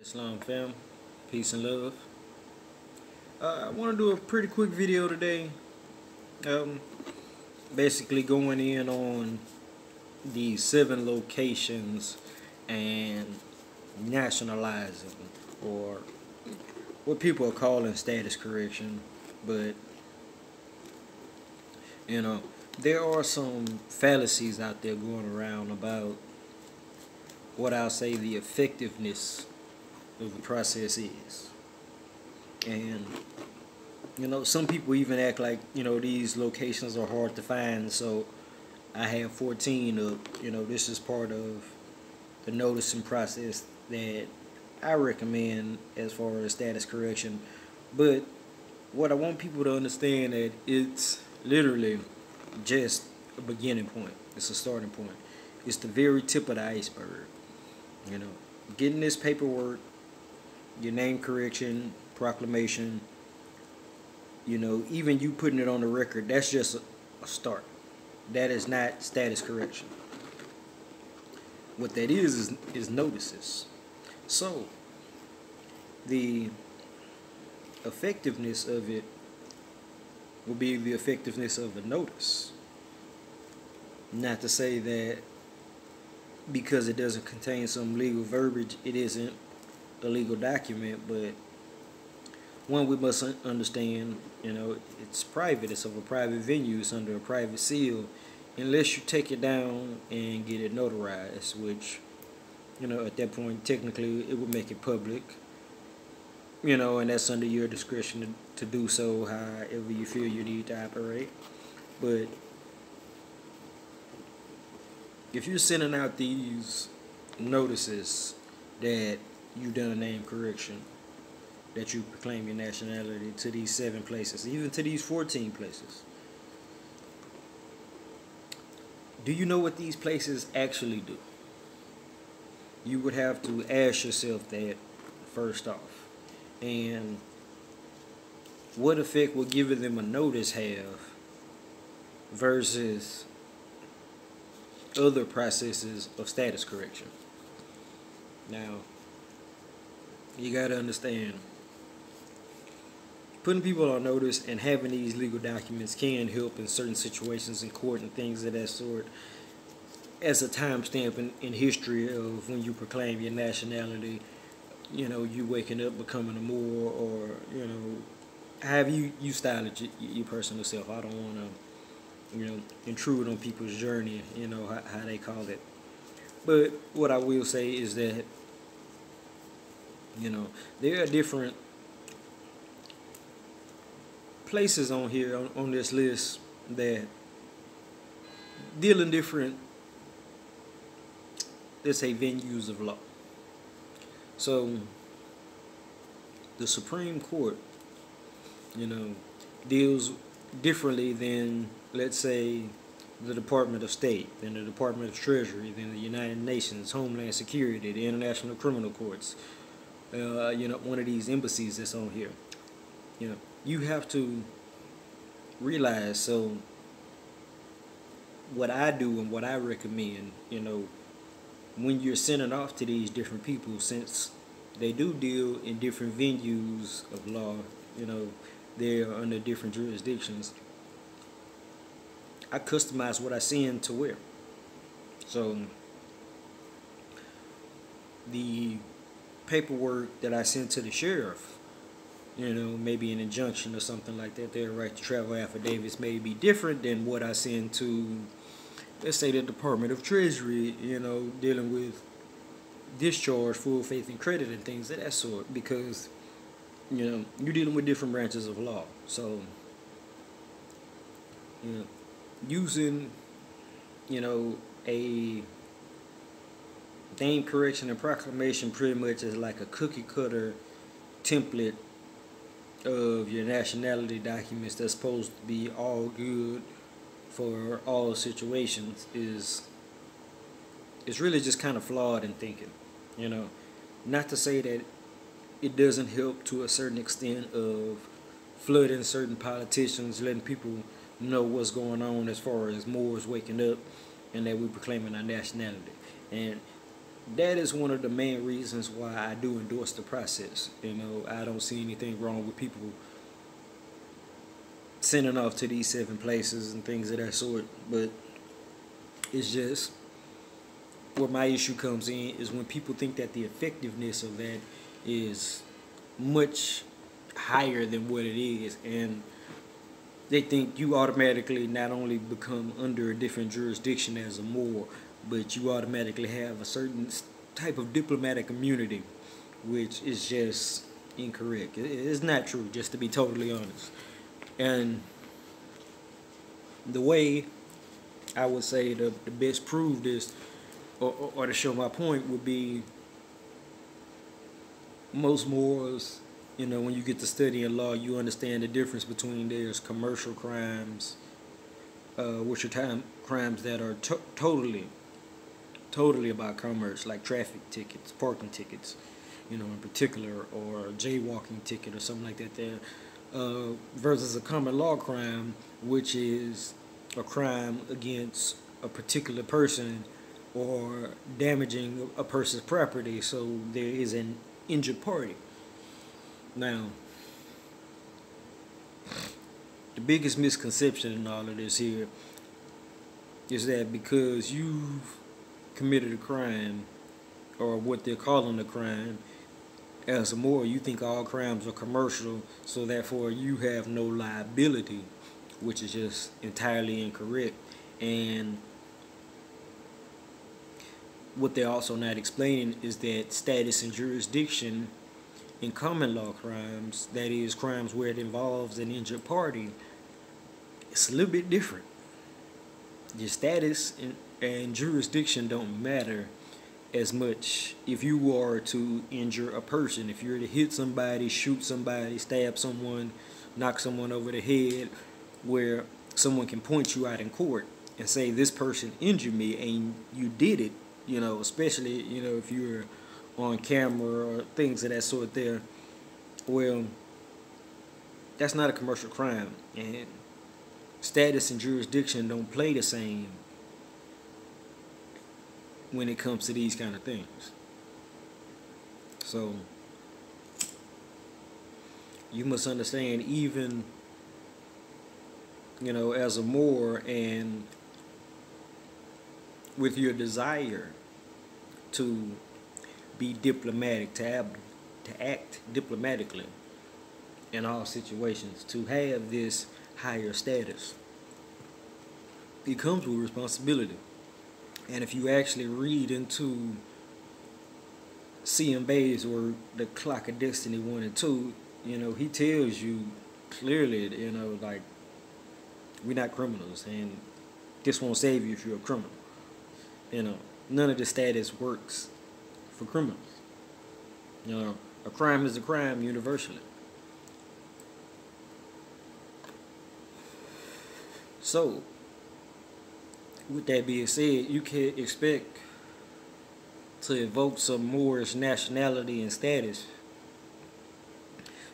Islam fam, peace and love. I want to do a pretty quick video today. Um, Basically going in on the 7 locations and nationalizing, or what people are calling status correction. But you know, there are some fallacies out there going around about what I'll say the effectiveness of the process is. And some people even act like these locations are hard to find. So I have 14 up. This is part of the noticing process that I recommend as far as status correction. But what I want people to understand that it's literally just a beginning point. It's a starting point. It's the very tip of the iceberg. You know, Getting this paperwork, your name correction, proclamation, even you putting it on the record, that's just a start. That is not status correction. What that is notices. So the effectiveness of it will be the effectiveness of a notice. Not to say that because it doesn't contain some legal verbiage, it isn't a legal document, but one, we must understand, it's private. It's of a private venue. It's under a private seal, unless you take it down and get it notarized, which, at that point, technically, it would make it public, and that's under your discretion to do so however you feel you need to operate. But if you're sending out these notices that you've done a name correction, that you proclaim your nationality to these 7 places, even to these 14 places, do you know what these places actually do? You would have to ask yourself that first off. And what effect will giving them a notice have versus other processes of status correction? Now, you got to understand, putting people on notice and having these legal documents can help in certain situations in court and things of that sort as a timestamp in history of when you proclaim your nationality. You waking up, becoming a Moor, or however you style it your personal self. I don't want to intrude on people's journey, how they call it. But what I will say is that there are different places on here on this list that deal in different, let's say, venues of law. So the Supreme Court, deals differently than, let's say, the Department of State, than the Department of Treasury, than the United Nations, Homeland Security, the International Criminal Courts, one of these embassies that's on here. You have to realize, so what I do and what I recommend, when you're sending off to these different people, since they do deal in different venues of law, they are under different jurisdictions, I customize what I send to where. So the paperwork that I send to the sheriff, maybe an injunction or something like that, their right to travel affidavits may be different than what I send to, let's say, the Department of Treasury, dealing with discharge, full faith and credit and things of that sort, because, you're dealing with different branches of law. So, using, a name correction and proclamation pretty much is like a cookie cutter template of your nationality documents that's supposed to be all good for all situations is really just kind of flawed in thinking. Not to say that it doesn't help to a certain extent of flooding certain politicians, letting people know what's going on as far as Moors waking up and that we're proclaiming our nationality. And that is one of the main reasons why I do endorse the process. I don't see anything wrong with people sending off to these 7 places and things of that sort. But it's just where my issue comes in is when people think that the effectiveness of that is much higher than what it is, and they think you automatically not only become under a different jurisdiction as a Moor, but you automatically have a certain type of diplomatic immunity, which is just incorrect. It's not true, just to be totally honest. And the way I would say the best prove this, or to show my point, would be most Moors, when you get to studying law, you understand the difference between there's commercial crimes, which are crimes that are totally about commerce, like traffic tickets, parking tickets, in particular, or a jaywalking ticket or something like that there, versus a common law crime, which is a crime against a particular person or damaging a person's property, so there is an injured party. Now, the biggest misconception in all of this here is that because you've committed a crime, or what they're calling a crime, as a Moor, you think all crimes are commercial, so therefore you have no liability, which is just entirely incorrect. And what they're also not explaining is that status and jurisdiction in common law crimes, that is, crimes where it involves an injured party, it's a little bit different. Your status and jurisdiction don't matter as much if you are to injure a person. If you're to hit somebody, shoot somebody, stab someone, knock someone over the head, where someone can point you out in court and say, this person injured me, and you did it, especially, if you're on camera or things of that sort there, well, that's not a commercial crime. And status and jurisdiction don't play the same when it comes to these kind of things. So you must understand, even as a Moor, and with your desire to be diplomatic, to act diplomatically in all situations, to have this higher status, it comes with responsibility. And if you actually read into C.M. Bayes' or The Clock of Destiny 1 and 2, he tells you clearly, like, we're not criminals, and this won't save you if you're a criminal. None of the status works for criminals. A crime is a crime universally. So, with that being said, you can expect to evoke some Moorish nationality and status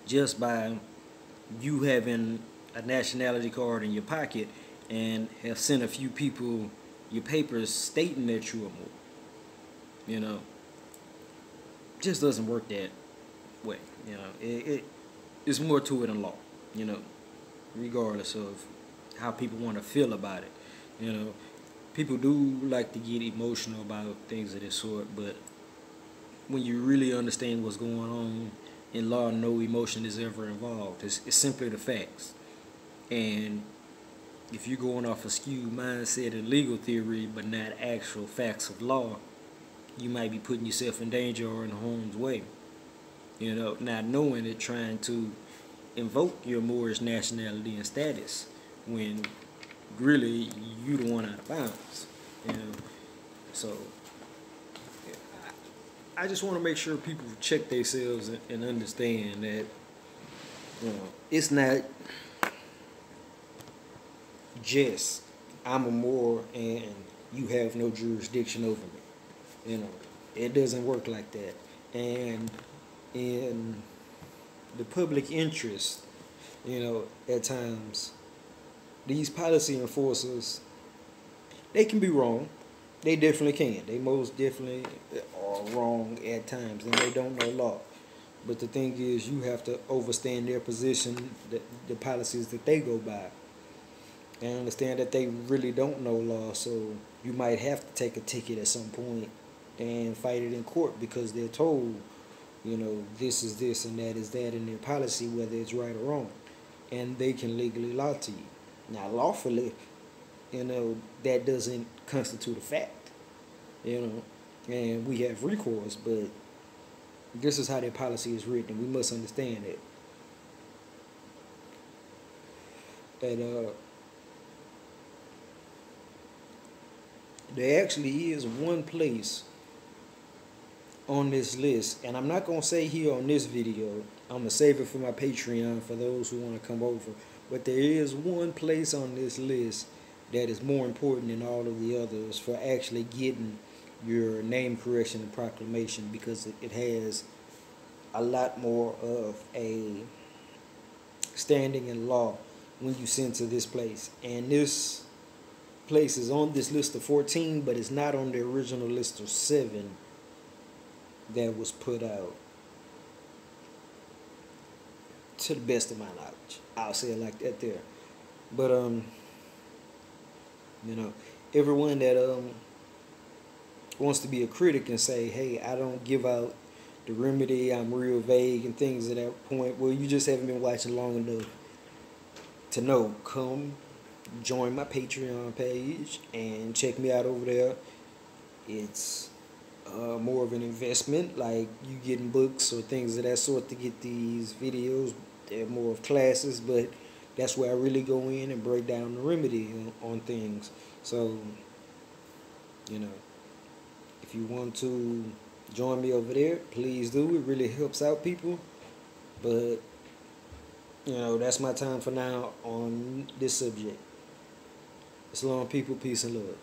just by you having a nationality card in your pocket and have sent a few people your papers stating that you're a Moor. Just doesn't work that way. It's more to it in law, regardless of how people want to feel about it. People do like to get emotional about things of this sort, but when you really understand what's going on in law, no emotion is ever involved. It's simply the facts. And if you're going off a skewed mindset and legal theory, but not actual facts of law, you might be putting yourself in danger or in harm's way. Not knowing it, trying to invoke your Moorish nationality and status when really you the one out of bounds. So I just want to make sure people check themselves and understand that it's not just I'm a Moor and you have no jurisdiction over me. It doesn't work like that. And in the public interest, at times, these policy enforcers, they can be wrong. They definitely can. They most definitely are wrong at times, and they don't know law. But the thing is, you have to understand their position, the policies that they go by, and understand that they really don't know law. So you might have to take a ticket at some point and fight it in court because they're told, this is this and that is that in their policy, whether it's right or wrong, and they can legally lie to you. Now, lawfully, that doesn't constitute a fact, and we have recourse, but this is how their policy is written. We must understand that. That there actually is one place on this list, and I'm not going to say here on this video. I'm going to save it for my Patreon for those who want to come over. But there is one place on this list that is more important than all of the others for actually getting your name correction and proclamation, because it has a lot more of a standing in law when you send to this place. And this place is on this list of 14, but it's not on the original list of 7 that was put out, to the best of my knowledge. I'll say it like that there. But everyone that wants to be a critic and say, hey, I don't give out the remedy, I'm real vague and things at that point, well, you just haven't been watching long enough to know. Come join my Patreon page and check me out over there. It's more of an investment, like you getting books or things of that sort to get these videos. They're more of classes, but that's where I really go in and break down the remedy on things. So, if you want to join me over there, please do. It really helps out people. But, that's my time for now on this subject. So long, people. Peace and love.